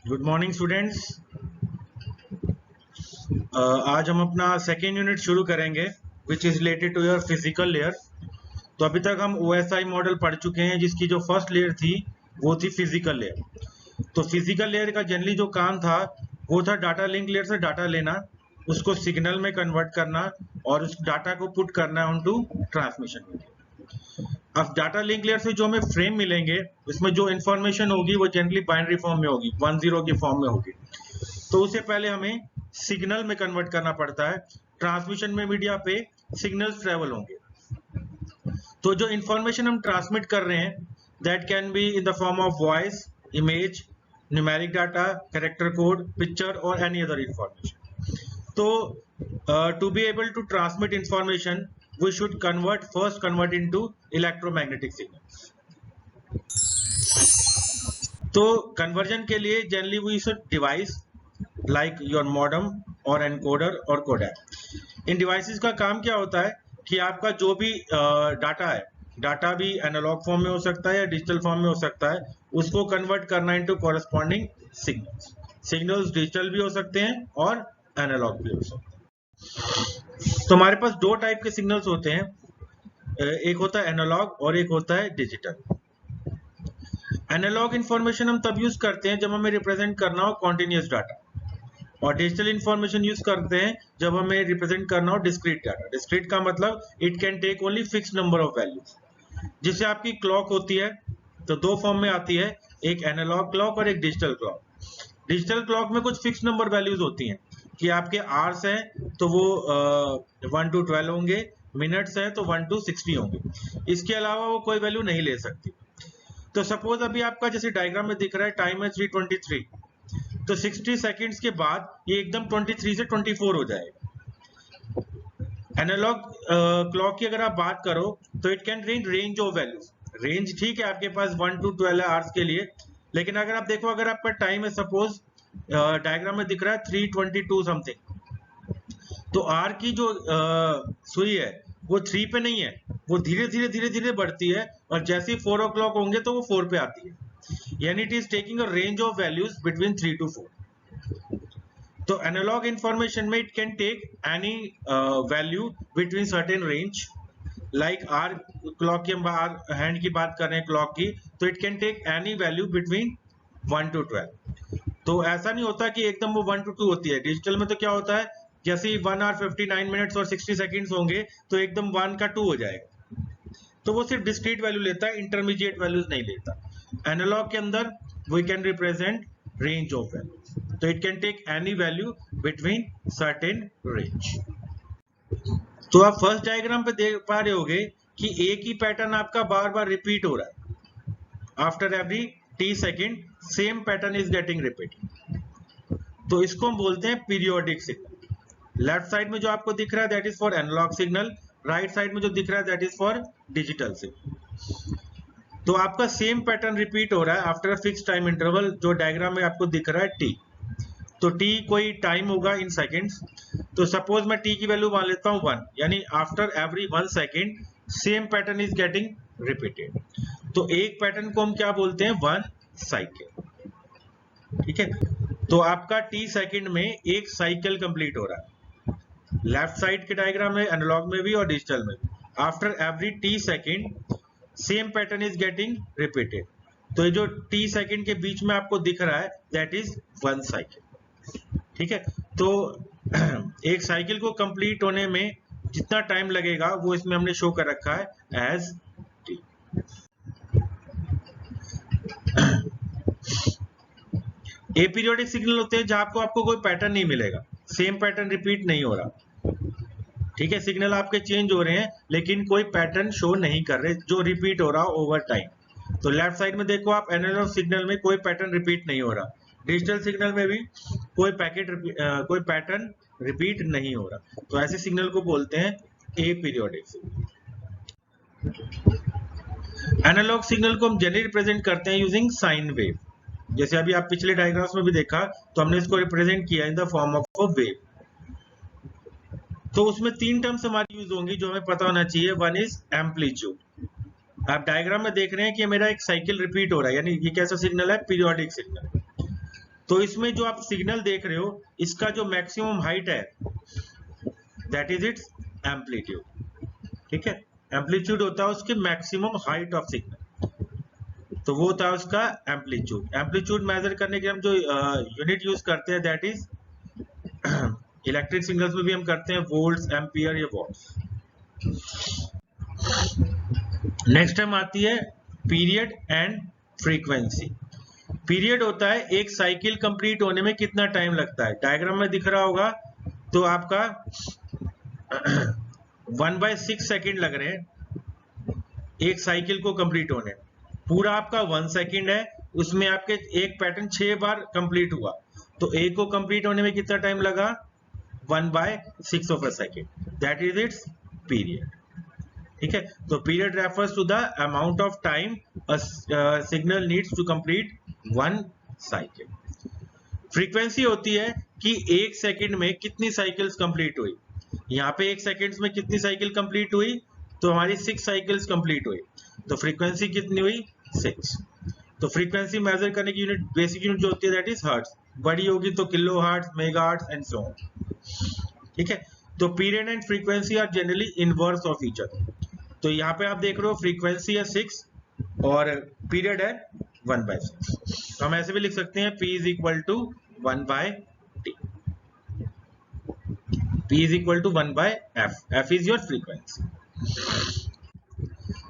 Good morning students. आज हम अपना सेकेंड यूनिट शुरू करेंगे which is related to your physical layer. तो अभी तक हम OSI मॉडल पढ़ चुके हैं जिसकी जो फर्स्ट लेयर थी वो थी फिजिकल लेयर। तो फिजिकल लेयर का जनरली जो काम था वो था डाटा लिंक लेयर से डाटा लेना, उसको सिग्नल में कन्वर्ट करना और उस डाटा को पुट करना ऑन टू ट्रांसमिशन में। अब डाटा लिंक लेयर से जो हमें फ्रेम मिलेंगे उसमें जो इंफॉर्मेशन होगी वो जनरली बाइनरी फॉर्म में होगी, 1-0 की फॉर्म में होगी। तो उससे पहले हमें सिग्नल में कन्वर्ट करना पड़ता है। ट्रांसमिशन में मीडिया पे सिग्नल्स ट्रेवल होंगे। तो जो इंफॉर्मेशन हम ट्रांसमिट कर रहे हैं that can be in the form of voice, image, numeric data, character code, picture और एनी अदर इंफॉर्मेशन। तो to be able to transmit information we should first convert into electromagnetic signals. तो conversion के लिए generally we should device like your modem और encoder और codec। इन devices का काम क्या होता है कि आपका जो भी डाटा है, डाटा भी एनालॉग फॉर्म में हो सकता है या डिजिटल फॉर्म में हो सकता है, उसको कन्वर्ट करना into corresponding signals. Signals digital भी हो सकते हैं और एनालॉग भी हो सकते हैं। तो हमारे पास दो टाइप के सिग्नल्स होते हैं, एक होता है एनालॉग और एक होता है डिजिटल। एनालॉग इंफॉर्मेशन हम तब यूज करते हैं जब हमें रिप्रेजेंट करना हो कॉन्टिन्यूअस डाटा, और डिजिटल इंफॉर्मेशन यूज करते हैं जब हमें रिप्रेजेंट करना हो डिस्क्रीट डाटा। डिस्क्रीट का मतलब it can take only fix number of values. जिससे आपकी क्लॉक होती है तो दो फॉर्म में आती है, एक एनालॉग क्लॉक और एक डिजिटल क्लॉक। डिजिटल क्लॉक में कुछ फिक्स नंबर वैल्यूज होती हैं कि आपके आवर्स हैं तो वो 1 to 12 होंगे, मिनट्स हैं तो 1 to 60 होंगे। इसके अलावा वो कोई वैल्यू नहीं ले सकती। तो सपोज अभी आपका जैसे डायग्राम में दिख रहा है टाइम है 3:23, तो 60 सेकेंड्स के बाद ये एकदम 23 से 24 हो जाएगा। एनालॉग क्लॉक की अगर आप बात करो तो it can range of values. Range ठीक है आपके पास 1 to 12 आवर्स के लिए, लेकिन अगर आप देखो अगर आपका टाइम है सपोज डायग्राम में दिख रहा है 3:22 समथिंग, तो आर की जो सुई है वो 3 पे नहीं है, वो धीरे धीरे बढ़ती है और जैसे ही 4 o'clock होंगे तो वो 4 पे आती है। यानी it is taking a range of values between 3 to 4। तो एनालॉग इंफॉर्मेशन में it can take any value between certain range, like our clock की हम हैंड की बात कर रहे हैं क्लॉक की, तो it can take any value between 1 to 12। तो ऐसा नहीं होता कि एकदम वो 1 to 2 होती है। डिजिटल में तो क्या होता है जैसे 1 hour 59 मिनट्स और 60 सेकेंड्स होंगे तो एकदम 1 का 2 हो जाएगा। तो वो सिर्फ डिस्क्रीट वैल्यू लेता है, इंटरमीडिएट वैल्यूज नहीं लेता। एनालॉग के अंदर we can represent range of values, तो it can take any value between certain range. तो आप फर्स्ट डायग्राम पे देख पा रहे होगे कि एक ही पैटर्न आपका बार बार रिपीट हो रहा है। After every t second same pattern is getting repeated. तो इसको हम बोलते हैं पीरियोडिक सिग्नल। लेफ्ट साइड में जो आपको दिख रहा है that is for analog signal, right side में जो दिख रहा है that is for digital signal. तो आपका सेम पैटर्न रिपीट हो रहा है after a fix time interval. जो डायग्राम में आपको दिख रहा है t, तो t कोई टाइम होगा इन सेकेंड्स। तो सपोज मैं t की वैल्यू मान लेता हूं 1, यानी after every 1 second same pattern is getting repeated. तो एक पैटर्न को हम क्या बोलते हैं, 1 साइकिल। ठीक है, तो आपका t सेकेंड में एक साइकिल कंप्लीट हो रहा है। लेफ्ट साइड के डायग्राम में एनालॉग में भी और डिजिटल में भी after every t second same pattern is getting repeated. तो ये जो t सेकेंड के बीच में आपको दिख रहा है दैट इज 1 साइकिल। ठीक है, तो एक साइकिल को कंप्लीट होने में जितना टाइम लगेगा वो इसमें हमने शो कर रखा है एज t। एपीरियोडिक सिग्नल होते हैं जहां आपको कोई पैटर्न नहीं मिलेगा, सेम पैटर्न रिपीट नहीं हो रहा। ठीक है, सिग्नल आपके चेंज हो रहे हैं लेकिन कोई पैटर्न शो नहीं कर रहे जो रिपीट हो रहा ओवर टाइम। तो लेफ्ट साइड में देखो आप, एनालॉग सिग्नल में कोई पैटर्न रिपीट नहीं हो रहा, डिजिटल सिग्नल में भी कोई पैटर्न रिपीट नहीं हो रहा। तो ऐसे सिग्नल को बोलते हैं एपीरियोडिक सिग्नल। एनालॉग सिग्नल को हम जनरली रिप्रेजेंट करते हैं यूजिंग साइन वेव। जैसे अभी आप पिछले डायग्राम्स में भी देखा तो हमने इसको रिप्रेजेंट किया इन the form of a wave. तो उसमें 3 टर्म्स हमारी यूज होंगी जो हमें पता होना चाहिए। One is amplitude. आप डायग्राम में देख रहे हैं कि मेरा एक साइकिल रिपीट हो रहा है, यानी ये कैसा सिग्नल है, पीरियोडिक सिग्नल। तो इसमें जो आप सिग्नल देख रहे हो, इसका जो मैक्सिमम हाइट है दैट इज इट्स एम्पलीट्यूड। ठीक है, एम्पलीट्यूड होता है उसके मैक्सिमम हाइट ऑफ सिग्नल, तो वो होता है उसका एम्पलीट्यूड। एम्पलीट्यूड मेजर करने के हम जो यूनिट यूज करते हैं दैट इज इलेक्ट्रिक सिग्नल्स में भी हम करते हैं वोल्ट्स, एम्पियर या वॉट्स। नेक्स्ट टाइम आती है पीरियड एंड फ्रीक्वेंसी। पीरियड होता है एक साइकिल कंप्लीट होने में कितना टाइम लगता है। डायग्राम में दिख रहा होगा, तो आपका 1/6 सेकेंड लग रहे हैं एक साइकिल को कंप्लीट होने। पूरा आपका 1 सेकेंड है, उसमें आपके एक पैटर्न 6 बार कंप्लीट हुआ, तो एक को कंप्लीट होने में कितना टाइम लगा, 1/6 of a second, that is it's period. ठीक है, तो period refers to the amount of time a signal needs to complete 1 cycle. Frequency होती है कि एक सेकंड में कितनी साइकिल्स कंप्लीट हुई। यहाँ पे एक सेकंड्स में कितनी साइकिल कंप्लीट हुई, तो हमारी 6 साइकिल्स कंप्लीट हुई, तो फ्रीक्वेंसी कितनी हुई, 6। तो फ्रीक्वेंसी मेजर करने की यूनिट, बेसिक यूनिट जो होती है दैट इज हर्ट्ज, बड़ी होगी तो kilohertz, megahertz and so on. ठीक है, तो period and frequency are generally inverse of each other. तो यहाँ पे आप देख रहे हो फ्रीक्वेंसी है 6 और पीरियड है 1/6। हम ऐसे भी लिख सकते हैं P is equal to 1/T, P is equal to 1/F, F is your frequency।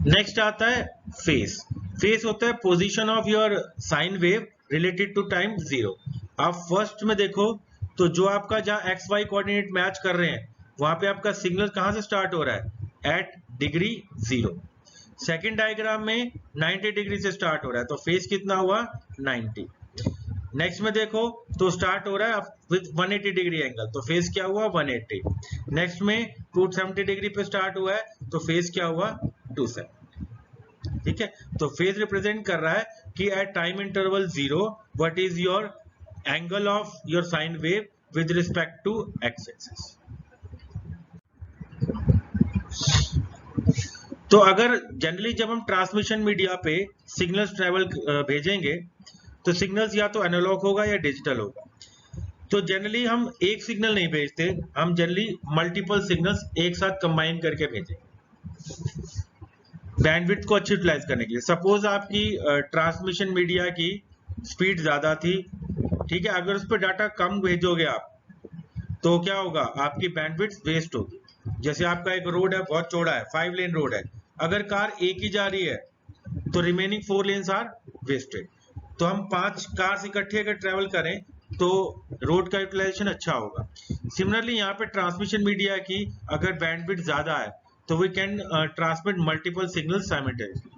Next आता है फेस। फेस होता है position of your sine wave related to time 0। आप फर्स्ट में देखो तो जो आपका जहां एक्स वाई कोऑर्डिनेट मैच कर रहे हैं वहां पे आपका सिग्नल कहां से स्टार्ट हो रहा है, एट डिग्री 0। सेकंड डायग्राम में 90 डिग्री से स्टार्ट हो रहा है, तो फेस कितना हुआ, 90। नेक्स्ट में देखो तो स्टार्ट हो रहा है विद 180 डिग्री एंगल, तो फेस क्या हुआ, 180। नेक्स्ट में 270 डिग्री पे स्टार्ट हुआ है, तो फेस क्या हुआ, 270। ठीक है, तो फेस रिप्रेजेंट कर रहा है कि at time interval 0 what is your angle of your sine wave with respect to X axis. तो अगर जनरली जब हम ट्रांसमिशन मीडिया पे सिग्नल्स ट्रेवल भेजेंगे तो सिग्नल्स या तो एनालॉग होगा या डिजिटल होगा। तो जनरली हम एक सिग्नल नहीं भेजते, हम जनरली मल्टीपल सिग्नल्स एक साथ कंबाइन करके भेजेंगे बैंडविड्थ को अच्छी यूटिलाइज करने के लिए। सपोज आपकी ट्रांसमिशन मीडिया की स्पीड ज्यादा थी, ठीक है, अगर उस पर डाटा कम भेजोगे आप तो क्या होगा, आपकी बैंडविड्थ वेस्ट होगी। जैसे आपका एक रोड है, बहुत चौड़ा है, 5 लेन रोड है, अगर कार एक ही जा रही है तो रिमेनिंग 4 लेन्स आर वेस्टेड। तो हम 5 कार्स इकट्ठे अगर ट्रेवल करें तो रोड का यूटिलाइजेशन अच्छा होगा। सिमिलरली यहाँ पे ट्रांसमिशन मीडिया की अगर बैंडविड्थ ज्यादा है तो we can transmit multiple signal simultaneously.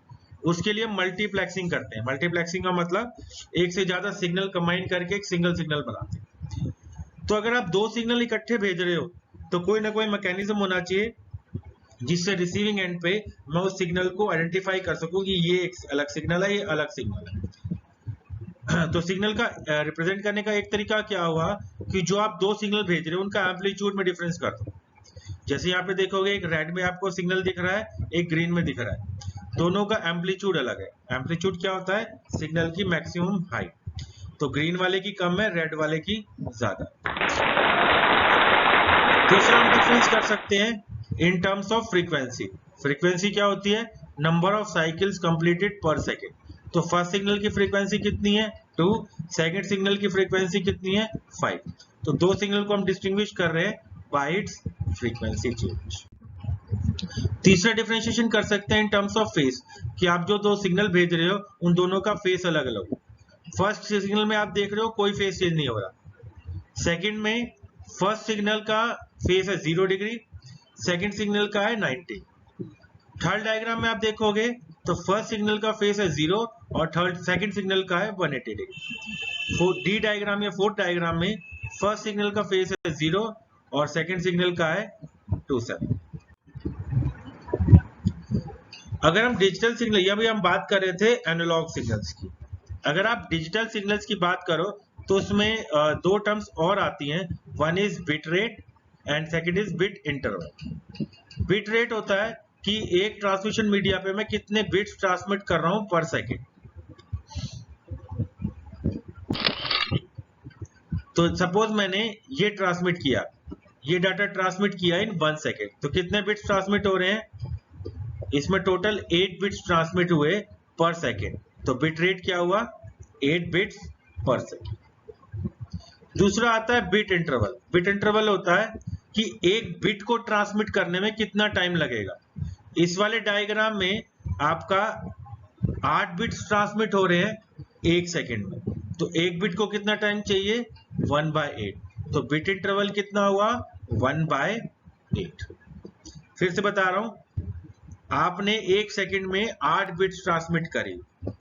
उसके लिए मल्टीप्लेक्सिंग करते हैं। मल्टीप्लेक्सिंग का मतलब एक से ज्यादा सिग्नल कंबाइन करके एक सिंगल सिग्नल बनाते हैं। तो अगर आप 2 सिग्नल इकट्ठे भेज रहे हो तो कोई ना कोई मैकेनिज्म होना चाहिए जिससे रिसीविंग एंड पे मैं उस सिग्नल को आइडेंटिफाई कर सकूं कि ये एक अलग सिग्नल है, ये अलग सिग्नल है। तो सिग्नल का रिप्रेजेंट करने का एक तरीका क्या हुआ कि जो आप 2 सिग्नल भेज रहे हो उनका एम्पलीट्यूड में डिफरेंस कर दो। जैसे यहाँ पे देखोगे एक रेड में आपको सिग्नल दिख रहा है, एक ग्रीन में दिख रहा है, दोनों का एम्पलीट्यूड अलग है। एम्पलीट्यूड क्या होता है, सिग्नल की मैक्सिमम हाइट, तो ग्रीन वाले की कम है, रेड वाले की ज्यादा। तीसरा हम डिफरेंस कर सकते हैं in terms of frequency. Frequency क्या होती है, नंबर ऑफ साइकिल्स कंप्लीटेड पर सेकेंड। तो फर्स्ट सिग्नल की फ्रीक्वेंसी कितनी है, 2, सेकंड सिग्नल की फ्रीक्वेंसी कितनी है, 5। तो 2 सिग्नल को हम डिस्टिंग्विश कर रहे हैं बाय इट्स फ्रीक्वेंसी चेंज। तीसरा डिफरेंशिएशन कर सकते हैं इन टर्म्स ऑफ फेस, कि आप जो 2 सिग्नल भेज रहे हो उन दोनों का फेस अलग अलग हो। फर्स्ट सिग्नल में आप देख रहे हो कोई फेस चेंज नहीं हो रहा। सेकंड में फर्स्ट सिग्नल का फेस है 0 डिग्री, सेकंड सिग्नल का है 90। थर्ड डायग्राम में आप देखोगे तो फर्स्ट सिग्नल का फेस है 0 और सेकंड सिग्नल का है 180 डिग्री। डी डायग्राम या फोर्थ डायग्राम में फर्स्ट सिग्नल का फेस है 0 और सेकंड सिग्नल का है 27। अगर हम डिजिटल सिग्नल, या भी हम बात कर रहे थे एनालॉग सिग्नल्स की, अगर आप डिजिटल सिग्नल्स की बात करो तो उसमें 2 टर्म्स और आती हैं। One is bit rate and second is bit interval. Bit rate होता है कि एक ट्रांसमिशन मीडिया पे मैं कितने बिट्स ट्रांसमिट कर रहा हूं पर सेकंड। तो सपोज मैंने ये ट्रांसमिट किया, ये डाटा ट्रांसमिट किया इन 1 सेकेंड, तो कितने बिट्स ट्रांसमिट हो रहे हैं? इसमें टोटल 8 बिट्स ट्रांसमिट हुए पर सेकेंड, तो बिट रेट क्या हुआ? 8 बिट्स पर सेकेंड। दूसरा आता है बिट इंटरवल। बिट इंटरवल होता है कि एक बिट को ट्रांसमिट करने में कितना टाइम लगेगा। इस वाले डायग्राम में आपका 8 बिट्स ट्रांसमिट हो रहे हैं 1 सेकेंड में, तो एक बिट को कितना टाइम चाहिए? 1/8, तो बिट इंटरवल कितना हुआ? 1/8। फिर से बता रहा हूं, आपने 1 सेकेंड में 8 बिट्स ट्रांसमिट करी,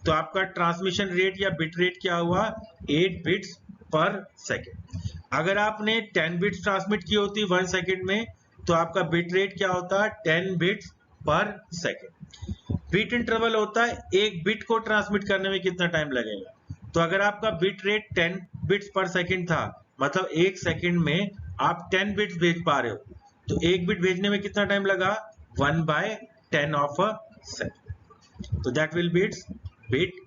तो आपका ट्रांसमिशन रेट या बिट रेट क्या हुआ? 8 बिट्स पर सेकेंड। अगर आपने 10 बिट्स ट्रांसमिट की होती 1 सेकेंड में, तो आपका बिट रेट क्या होता? 10 बिट्स पर सेकेंड। बिट इंटरवल होता है एक बिट को ट्रांसमिट करने में कितना टाइम लगेगा। तो अगर आपका बिट रेट 10 बिट्स पर सेकेंड था, मतलब 1 सेकेंड में आप 10 बिट्स भेज पा रहे हो, तो एक बिट भेजने में कितना टाइम लगा? 1/10 of a second. So that will be its bit